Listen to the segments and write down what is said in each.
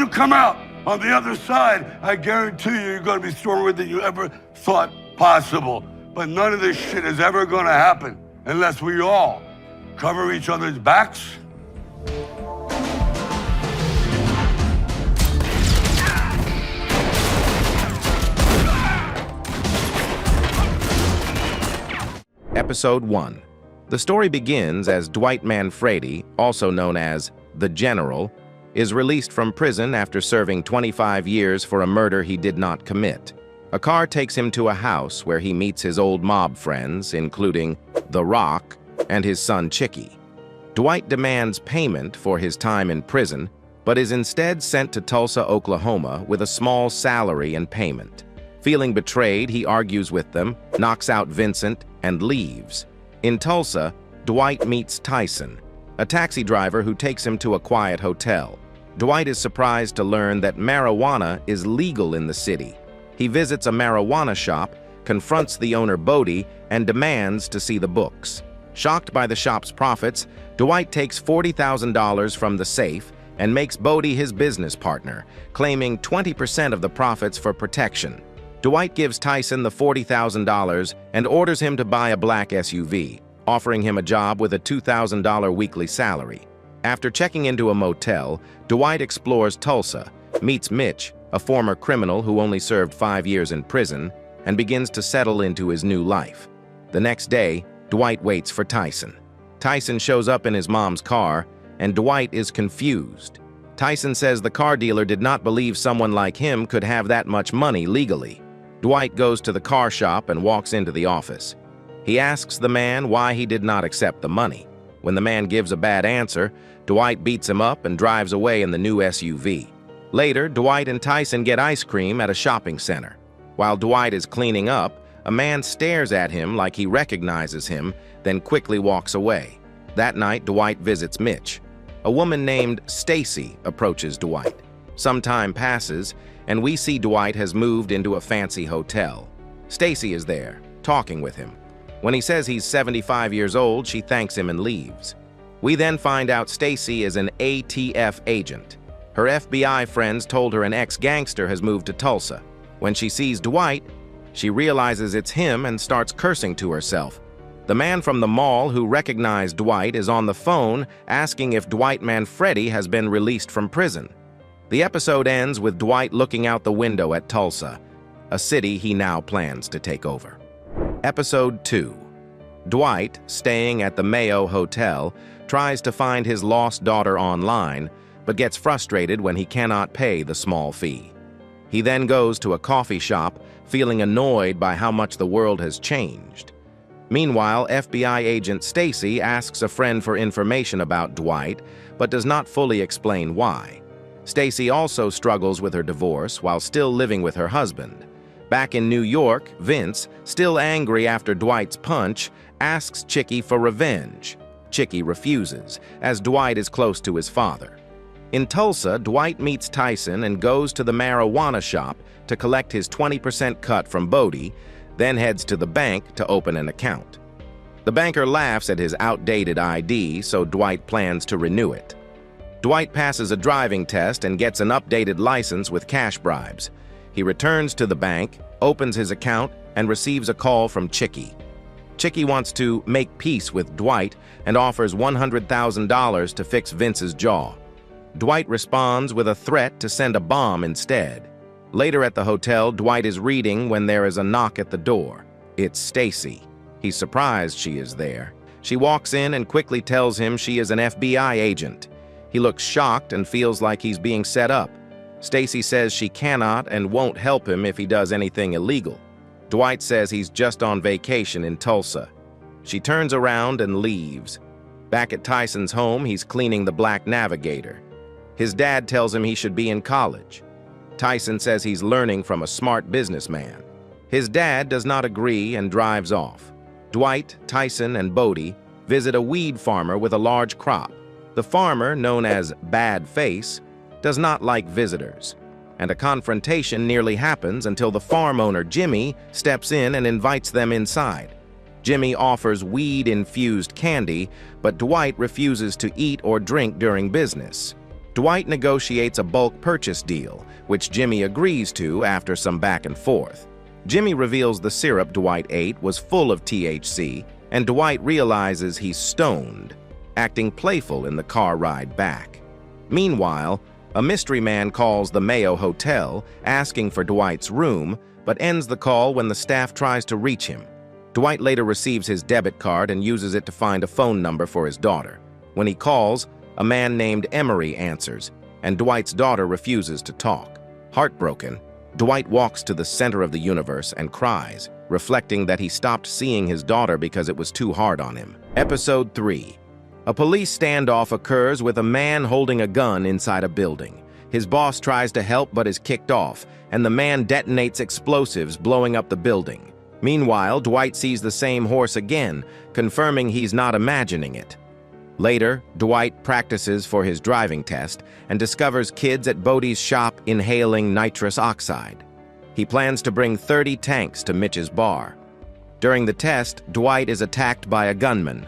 you come out on the other side, I guarantee you're gonna be stronger than you ever thought possible. But none of this shit is ever gonna happen unless we all cover each other's backs. Episode 1. The story begins as Dwight Manfredi, also known as the General, is released from prison after serving 25 years for a murder he did not commit. A car takes him to a house where he meets his old mob friends, including The Rock and his son Chicky. Dwight demands payment for his time in prison, but is instead sent to Tulsa, Oklahoma with a small salary and payment. Feeling betrayed, he argues with them, knocks out Vincent, and leaves. In Tulsa, Dwight meets Tyson, a taxi driver who takes him to a quiet hotel. Dwight is surprised to learn that marijuana is legal in the city. He visits a marijuana shop, confronts the owner Bodie, and demands to see the books. Shocked by the shop's profits, Dwight takes $40,000 from the safe and makes Bodie his business partner, claiming 20% of the profits for protection. Dwight gives Tyson the $40,000 and orders him to buy a black SUV, offering him a job with a $2,000 weekly salary. After checking into a motel, Dwight explores Tulsa, meets Mitch, a former criminal who only served 5 years in prison, and begins to settle into his new life. The next day, Dwight waits for Tyson. Tyson shows up in his mom's car, and Dwight is confused. Tyson says the car dealer did not believe someone like him could have that much money legally. Dwight goes to the car shop and walks into the office. He asks the man why he did not accept the money. When the man gives a bad answer, Dwight beats him up and drives away in the new SUV. Later, Dwight and Tyson get ice cream at a shopping center. While Dwight is cleaning up, a man stares at him like he recognizes him, then quickly walks away. That night, Dwight visits Mitch. A woman named Stacy approaches Dwight. Some time passes, and we see Dwight has moved into a fancy hotel. Stacy is there, talking with him. When he says he's 75 years old, she thanks him and leaves. We then find out Stacy is an ATF agent. Her FBI friends told her an ex-gangster has moved to Tulsa. When she sees Dwight, she realizes it's him and starts cursing to herself. The man from the mall who recognized Dwight is on the phone asking if Dwight Manfredi has been released from prison. The episode ends with Dwight looking out the window at Tulsa, a city he now plans to take over. Episode 2. Dwight, staying at the Mayo Hotel, tries to find his lost daughter online, but gets frustrated when he cannot pay the small fee. He then goes to a coffee shop, feeling annoyed by how much the world has changed. Meanwhile, FBI agent Stacy asks a friend for information about Dwight, but does not fully explain why. Stacy also struggles with her divorce while still living with her husband. Back in New York, Vince, still angry after Dwight's punch, asks Chicky for revenge. Chicky refuses, as Dwight is close to his father. In Tulsa, Dwight meets Tyson and goes to the marijuana shop to collect his 20% cut from Bodie, then heads to the bank to open an account. The banker laughs at his outdated ID, so Dwight plans to renew it. Dwight passes a driving test and gets an updated license with cash bribes. He returns to the bank, opens his account, and receives a call from Chicky. Chicky wants to make peace with Dwight and offers $100,000 to fix Vince's jaw. Dwight responds with a threat to send a bomb instead. Later at the hotel, Dwight is reading when there is a knock at the door. It's Stacy. He's surprised she is there. She walks in and quickly tells him she is an FBI agent. He looks shocked and feels like he's being set up. Stacy says she cannot and won't help him if he does anything illegal. Dwight says he's just on vacation in Tulsa. She turns around and leaves. Back at Tyson's home, he's cleaning the black Navigator. His dad tells him he should be in college. Tyson says he's learning from a smart businessman. His dad does not agree and drives off. Dwight, Tyson, and Bodie visit a weed farmer with a large crop. The farmer, known as Bad Face, does not like visitors, and a confrontation nearly happens until the farm owner, Jimmy, steps in and invites them inside. Jimmy offers weed-infused candy, but Dwight refuses to eat or drink during business. Dwight negotiates a bulk purchase deal, which Jimmy agrees to after some back and forth. Jimmy reveals the syrup Dwight ate was full of THC, and Dwight realizes he's stoned, acting playful in the car ride back. Meanwhile, a mystery man calls the Mayo Hotel asking for Dwight's room, but ends the call when the staff tries to reach him. Dwight later receives his debit card and uses it to find a phone number for his daughter. When he calls, a man named Emery answers, and Dwight's daughter refuses to talk. Heartbroken, Dwight walks to the center of the universe and cries, reflecting that he stopped seeing his daughter because it was too hard on him. Episode 3. A police standoff occurs with a man holding a gun inside a building. His boss tries to help but is kicked off, and the man detonates explosives, blowing up the building. Meanwhile, Dwight sees the same horse again, confirming he's not imagining it. Later, Dwight practices for his driving test and discovers kids at Bodie's shop inhaling nitrous oxide. He plans to bring 30 tanks to Mitch's bar. During the test, Dwight is attacked by a gunman.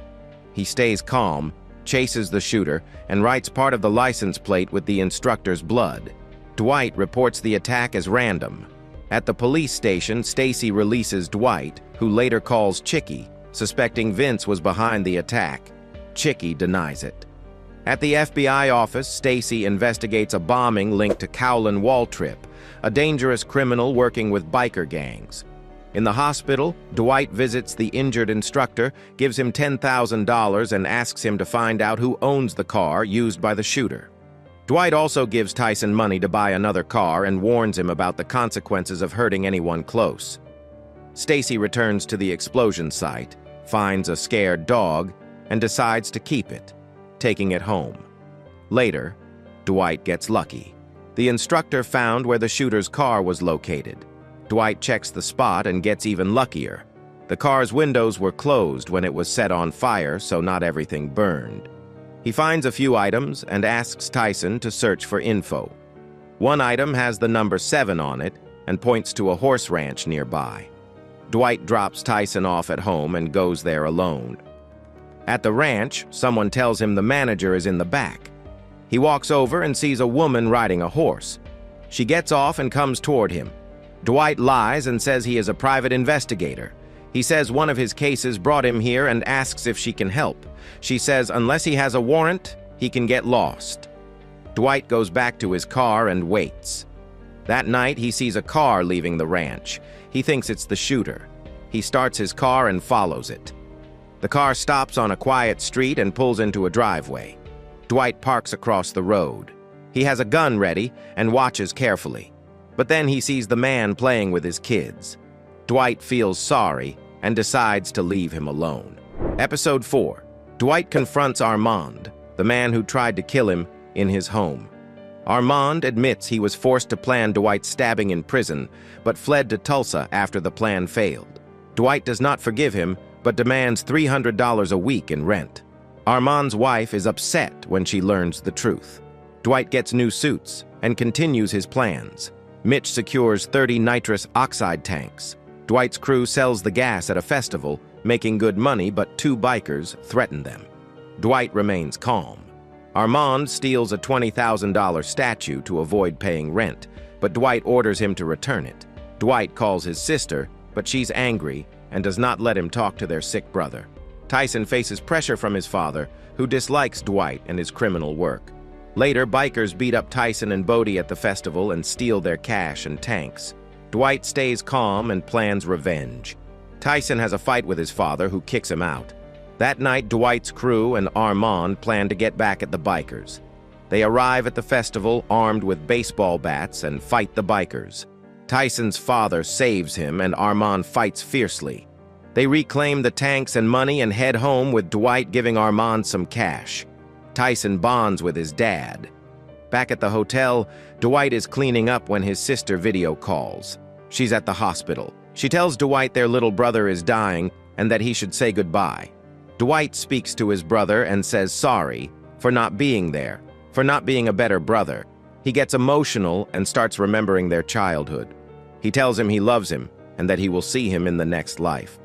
He stays calm, chases the shooter, and writes part of the license plate with the instructor's blood. Dwight reports the attack as random. At the police station, Stacy releases Dwight, who later calls Chicky, suspecting Vince was behind the attack. Chicky denies it. At the FBI office, Stacy investigates a bombing linked to Cowlin Waltrip, a dangerous criminal working with biker gangs. In the hospital, Dwight visits the injured instructor, gives him $10,000 and asks him to find out who owns the car used by the shooter. Dwight also gives Tyson money to buy another car and warns him about the consequences of hurting anyone close. Stacy returns to the explosion site, finds a scared dog, and decides to keep it, taking it home. Later, Dwight gets lucky. The instructor found where the shooter's car was located. Dwight checks the spot and gets even luckier. The car's windows were closed when it was set on fire, so not everything burned. He finds a few items and asks Tyson to search for info. One item has the number 7 on it and points to a horse ranch nearby. Dwight drops Tyson off at home and goes there alone. At the ranch, someone tells him the manager is in the back. He walks over and sees a woman riding a horse. She gets off and comes toward him. Dwight lies and says he is a private investigator. He says one of his cases brought him here and asks if she can help. She says unless he has a warrant, he can get lost. Dwight goes back to his car and waits. That night, he sees a car leaving the ranch. He thinks it's the shooter. He starts his car and follows it. The car stops on a quiet street and pulls into a driveway. Dwight parks across the road. He has a gun ready and watches carefully. But then he sees the man playing with his kids. Dwight feels sorry and decides to leave him alone. Episode 4. Dwight confronts Armand, the man who tried to kill him, in his home. Armand admits he was forced to plan Dwight's stabbing in prison, but fled to Tulsa after the plan failed. Dwight does not forgive him, but demands $300 a week in rent. Armand's wife is upset when she learns the truth. Dwight gets new suits and continues his plans. Mitch secures 30 nitrous oxide tanks. Dwight's crew sells the gas at a festival, making good money, but 2 bikers threaten them. Dwight remains calm. Armand steals a $20,000 statue to avoid paying rent, but Dwight orders him to return it. Dwight calls his sister, but she's angry and does not let him talk to their sick brother. Tyson faces pressure from his father, who dislikes Dwight and his criminal work. Later, bikers beat up Tyson and Bodie at the festival and steal their cash and tanks. Dwight stays calm and plans revenge. Tyson has a fight with his father, who kicks him out. That night, Dwight's crew and Armand plan to get back at the bikers. They arrive at the festival armed with baseball bats and fight the bikers. Tyson's father saves him and Armand fights fiercely. They reclaim the tanks and money and head home, with Dwight giving Armand some cash. Tyson bonds with his dad. Back at the hotel, Dwight is cleaning up when his sister video calls. She's at the hospital. She tells Dwight their little brother is dying and that he should say goodbye. Dwight speaks to his brother and says sorry for not being there, for not being a better brother. He gets emotional and starts remembering their childhood. He tells him he loves him and that he will see him in the next life.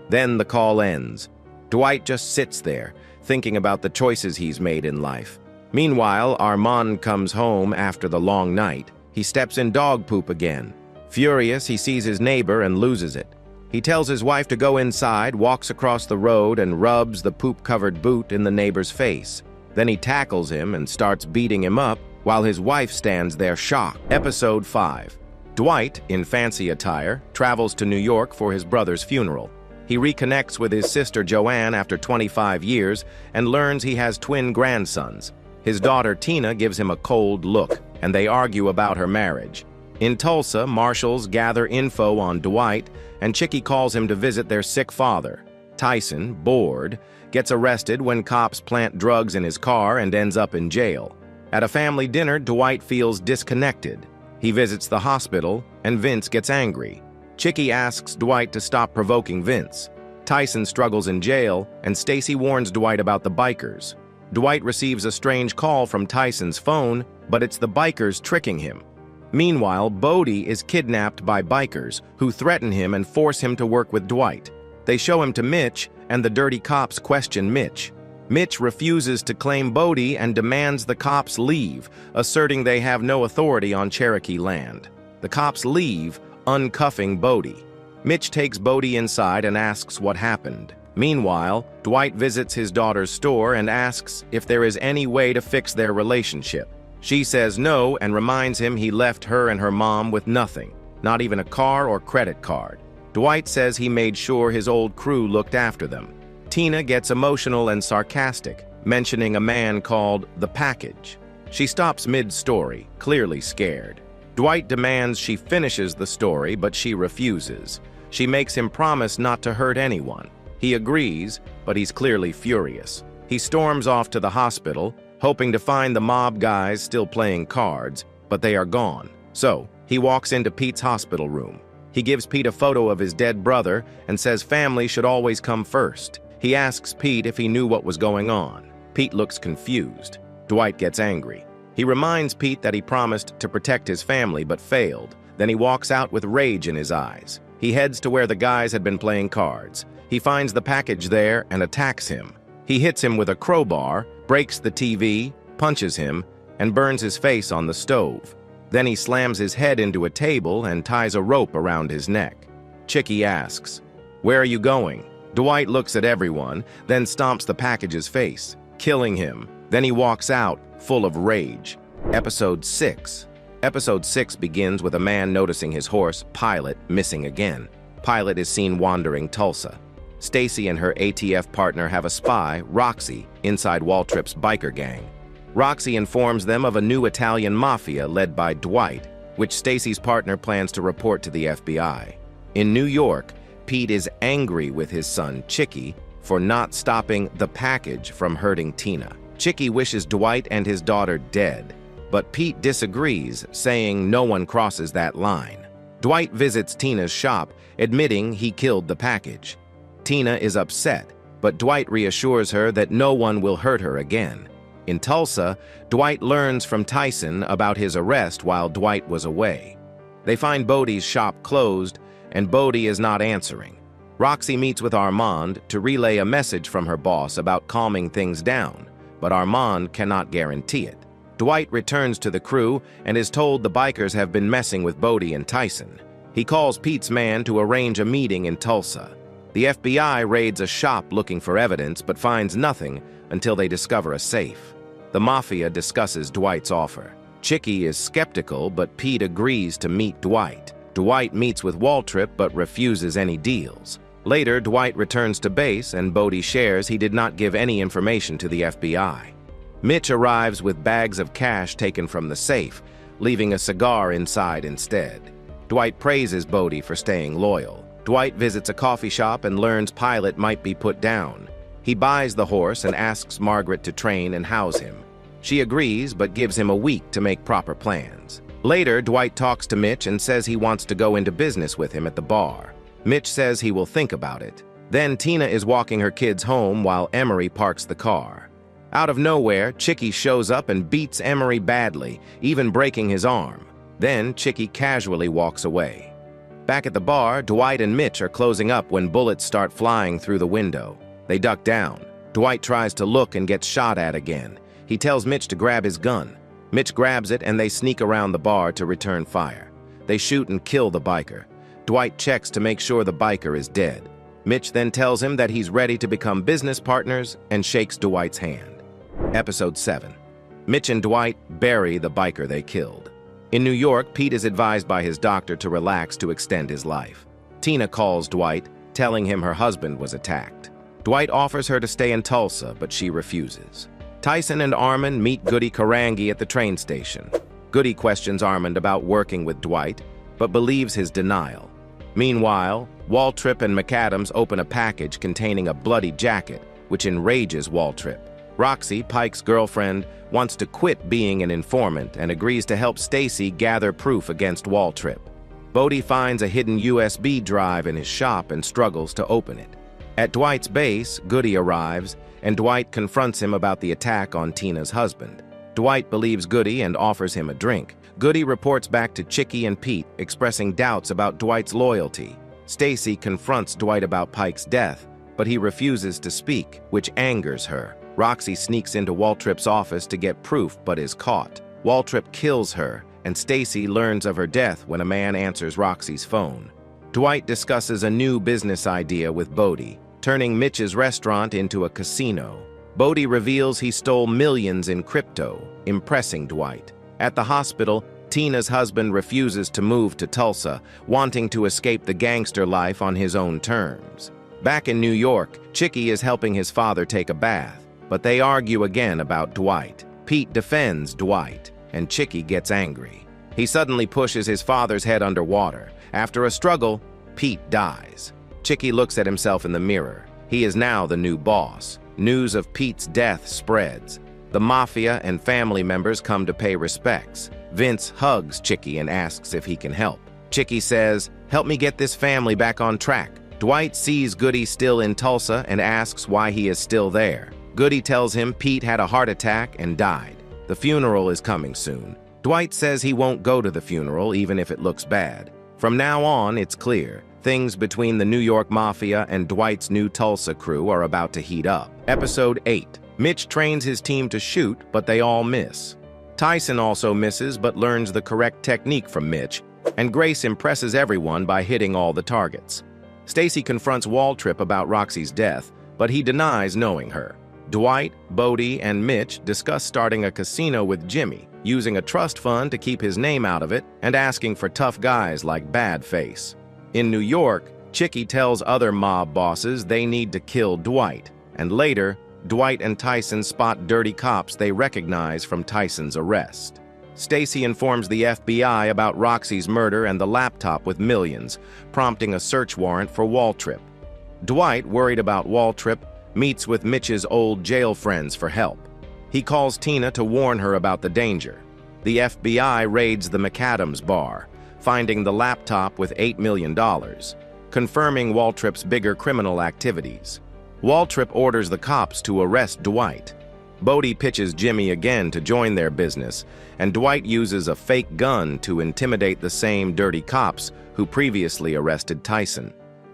Then the call ends. Dwight just sits there, thinking about the choices he's made in life. Meanwhile, Armand comes home after the long night. He steps in dog poop again. Furious, he sees his neighbor and loses it. He tells his wife to go inside, walks across the road, and rubs the poop-covered boot in the neighbor's face. Then he tackles him and starts beating him up while his wife stands there shocked. Episode 5. Dwight, in fancy attire, travels to New York for his brother's funeral. He reconnects with his sister Joanne after 25 years and learns he has twin grandsons. His daughter Tina gives him a cold look, and they argue about her marriage. In Tulsa, marshals gather info on Dwight, and Chicky calls him to visit their sick father. Tyson, bored, gets arrested when cops plant drugs in his car and ends up in jail. At a family dinner, Dwight feels disconnected. He visits the hospital, and Vince gets angry. Chicky asks Dwight to stop provoking Vince. Tyson struggles in jail, and Stacy warns Dwight about the bikers. Dwight receives a strange call from Tyson's phone, but it's the bikers tricking him. Meanwhile, Bodie is kidnapped by bikers who threaten him and force him to work with Dwight. They show him to Mitch, and the dirty cops question Mitch. Mitch refuses to claim Bodie and demands the cops leave, asserting they have no authority on Cherokee land. The cops leave, uncuffing Bodie. Mitch takes Bodie inside and asks what happened. Meanwhile, Dwight visits his daughter's store and asks if there is any way to fix their relationship. She says no and reminds him he left her and her mom with nothing, not even a car or credit card. Dwight says he made sure his old crew looked after them. Tina gets emotional and sarcastic, mentioning a man called The Package. She stops mid-story, clearly scared. Dwight demands she finishes the story, but she refuses. She makes him promise not to hurt anyone. He agrees, but he's clearly furious. He storms off to the hospital, hoping to find the mob guys still playing cards, but they are gone. So, he walks into Pete's hospital room. He gives Pete a photo of his dead brother and says family should always come first. He asks Pete if he knew what was going on. Pete looks confused. Dwight gets angry. He reminds Pete that he promised to protect his family but failed. Then he walks out with rage in his eyes. He heads to where the guys had been playing cards. He finds the package there and attacks him. He hits him with a crowbar, breaks the TV, punches him, and burns his face on the stove. Then he slams his head into a table and ties a rope around his neck. Chicky asks, "Where are you going?" Dwight looks at everyone, then stomps the package's face, killing him. Then he walks out, full of rage. Episode 6. Episode 6 begins with a man noticing his horse, Pilot, missing again. Pilot is seen wandering Tulsa. Stacy and her ATF partner have a spy, Roxy, inside Waltrip's biker gang. Roxy informs them of a new Italian mafia led by Dwight, which Stacy's partner plans to report to the FBI. In New York, Pete is angry with his son, Chicky, for not stopping the package from hurting Tina. Chicky wishes Dwight and his daughter dead, but Pete disagrees, saying no one crosses that line. Dwight visits Tina's shop, admitting he killed the package. Tina is upset, but Dwight reassures her that no one will hurt her again. In Tulsa, Dwight learns from Tyson about his arrest while Dwight was away. They find Bodie's shop closed, and Bodie is not answering. Roxy meets with Armand to relay a message from her boss about calming things down, but Armand cannot guarantee it. Dwight returns to the crew and is told the bikers have been messing with Bodie and Tyson. He calls Pete's man to arrange a meeting in Tulsa. The FBI raids a shop looking for evidence but finds nothing until they discover a safe. The mafia discusses Dwight's offer. Chicky is skeptical, but Pete agrees to meet Dwight. Dwight meets with Waltrip but refuses any deals. Later, Dwight returns to base and Bodie shares he did not give any information to the FBI. Mitch arrives with bags of cash taken from the safe, leaving a cigar inside instead. Dwight praises Bodie for staying loyal. Dwight visits a coffee shop and learns Pilot might be put down. He buys the horse and asks Margaret to train and house him. She agrees but gives him a week to make proper plans. Later, Dwight talks to Mitch and says he wants to go into business with him at the bar. Mitch says he will think about it. Then Tina is walking her kids home while Emery parks the car. Out of nowhere, Chicky shows up and beats Emery badly, even breaking his arm. Then Chicky casually walks away. Back at the bar, Dwight and Mitch are closing up when bullets start flying through the window. They duck down. Dwight tries to look and gets shot at again. He He tells Mitch to grab his gun. Mitch grabs it and they sneak around the bar to return fire. They shoot and kill the biker. Dwight checks to make sure the biker is dead. Mitch then tells him that he's ready to become business partners and shakes Dwight's hand. Episode 7. Mitch and Dwight bury the biker they killed. In New York, Pete is advised by his doctor to relax to extend his life. Tina calls Dwight, telling him her husband was attacked. Dwight offers her to stay in Tulsa, but she refuses. Tyson and Armand meet Goody Karangi at the train station. Goody questions Armand about working with Dwight, but believes his denial. Meanwhile, Waltrip and McAdams open a package containing a bloody jacket, which enrages Waltrip. Roxy, Pike's girlfriend, wants to quit being an informant and agrees to help Stacy gather proof against Waltrip. Bodie finds a hidden USB drive in his shop and struggles to open it. At Dwight's base, Goody arrives, and Dwight confronts him about the attack on Tina's husband. Dwight believes Goody and offers him a drink. Goody reports back to Chicky and Pete, expressing doubts about Dwight's loyalty. Stacy confronts Dwight about Pike's death, but he refuses to speak, which angers her. Roxy sneaks into Waltrip's office to get proof, but is caught. Waltrip kills her, and Stacy learns of her death when a man answers Roxy's phone. Dwight discusses a new business idea with Bodie, turning Mitch's restaurant into a casino. Bodie reveals he stole millions in crypto, impressing Dwight. At the hospital, Tina's husband refuses to move to Tulsa, wanting to escape the gangster life on his own terms. Back in New York, Chicky is helping his father take a bath, but they argue again about Dwight. Pete defends Dwight, and Chicky gets angry. He suddenly pushes his father's head underwater. After a struggle, Pete dies. Chicky looks at himself in the mirror. He is now the new boss. News of Pete's death spreads. The mafia and family members come to pay respects. Vince hugs Chicky and asks if he can help. Chicky says, "Help me get this family back on track." Dwight sees Goody still in Tulsa and asks why he is still there. Goody tells him Pete had a heart attack and died. The funeral is coming soon. Dwight says he won't go to the funeral even if it looks bad. From now on, it's clear. Things between the New York Mafia and Dwight's new Tulsa crew are about to heat up. Episode 8. Mitch trains his team to shoot, but they all miss. Tyson also misses but learns the correct technique from Mitch, and Grace impresses everyone by hitting all the targets. Stacy confronts Waltrip about Roxy's death, but he denies knowing her. Dwight, Bodie, and Mitch discuss starting a casino with Jimmy, using a trust fund to keep his name out of it, and asking for tough guys like Badface. In New York, Chicky tells other mob bosses they need to kill Dwight, and later, Dwight and Tyson spot dirty cops they recognize from Tyson's arrest. Stacy informs the FBI about Roxy's murder and the laptop with millions, prompting a search warrant for Waltrip. Dwight, worried about Waltrip, meets with Mitch's old jail friends for help. He calls Tina to warn her about the danger. The FBI raids the McAdams bar, finding the laptop with $8 million, confirming Waltrip's bigger criminal activities. Waltrip orders the cops to arrest Dwight. Bodie pitches Jimmy again to join their business, and Dwight uses a fake gun to intimidate the same dirty cops who previously arrested Tyson.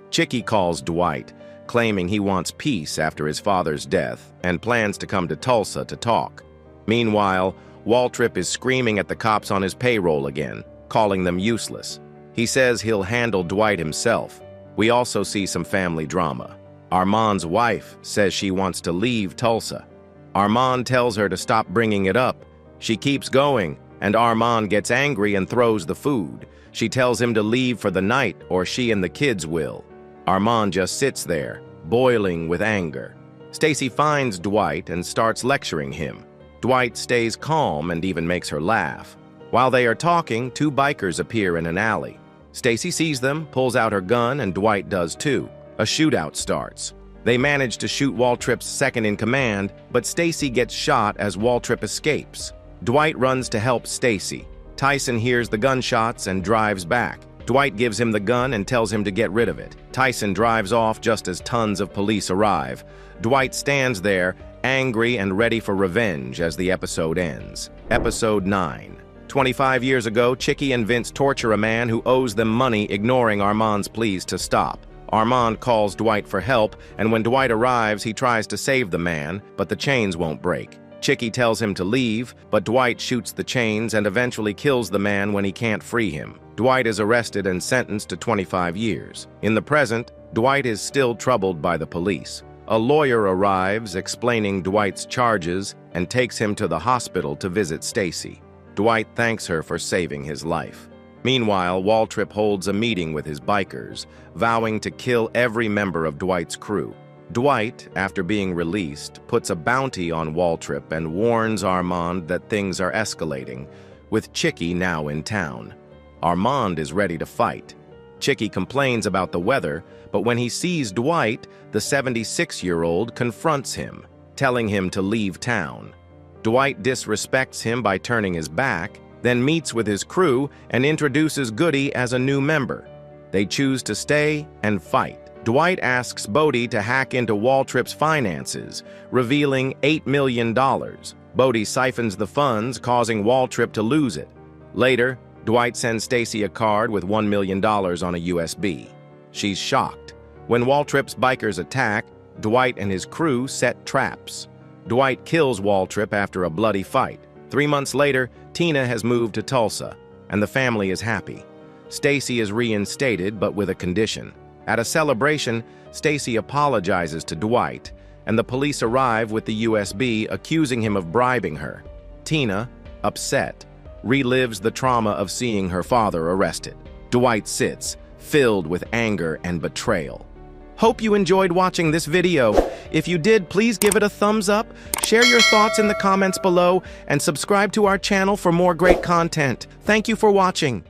Chicky calls Dwight, claiming he wants peace after his father's death and plans to come to Tulsa to talk. Meanwhile, Waltrip is screaming at the cops on his payroll again, calling them useless. He says he'll handle Dwight himself. We also see some family drama. Armand's wife says she wants to leave Tulsa. Armand tells her to stop bringing it up. She keeps going, and Armand gets angry and throws the food. She tells him to leave for the night or she and the kids will. Armand just sits there, boiling with anger. Stacy finds Dwight and starts lecturing him. Dwight stays calm and even makes her laugh. While they are talking, two bikers appear in an alley. Stacy sees them, pulls out her gun, and Dwight does too. A shootout starts. They manage to shoot Waltrip's second-in-command, but Stacy gets shot as Waltrip escapes. Dwight runs to help Stacy. Tyson hears the gunshots and drives back. Dwight gives him the gun and tells him to get rid of it. Tyson drives off just as tons of police arrive. Dwight stands there, angry and ready for revenge as the episode ends. Episode 9. 25 years ago, Chicky and Vince torture a man who owes them money, ignoring Armand's pleas to stop. Armand calls Dwight for help, and when Dwight arrives, he tries to save the man, but the chains won't break. Chicky tells him to leave, but Dwight shoots the chains and eventually kills the man when he can't free him. Dwight is arrested and sentenced to 25 years. In the present, Dwight is still troubled by the police. A lawyer arrives explaining Dwight's charges and takes him to the hospital to visit Stacy. Dwight thanks her for saving his life. Meanwhile, Waltrip holds a meeting with his bikers, vowing to kill every member of Dwight's crew. Dwight, after being released, puts a bounty on Waltrip and warns Armand that things are escalating, with Chicky now in town. Armand is ready to fight. Chicky complains about the weather, but when he sees Dwight, the 76-year-old confronts him, telling him to leave town. Dwight disrespects him by turning his back, then meets with his crew and introduces Goody as a new member. They choose to stay and fight. Dwight asks Bodie to hack into Waltrip's finances, revealing $8 million. Bodie siphons the funds, causing Waltrip to lose it. Later, Dwight sends Stacy a card with $1 million on a USB. She's shocked. When Waltrip's bikers attack, Dwight and his crew set traps. Dwight kills Waltrip after a bloody fight. 3 months later, Tina has moved to Tulsa, and the family is happy. Stacy is reinstated, but with a condition. At a celebration, Stacy apologizes to Dwight, and the police arrive with the USB, accusing him of bribing her. Tina, upset, relives the trauma of seeing her father arrested. Dwight sits, filled with anger and betrayal. Hope you enjoyed watching this video. If you did, please give it a thumbs up, share your thoughts in the comments below, and subscribe to our channel for more great content. Thank you for watching.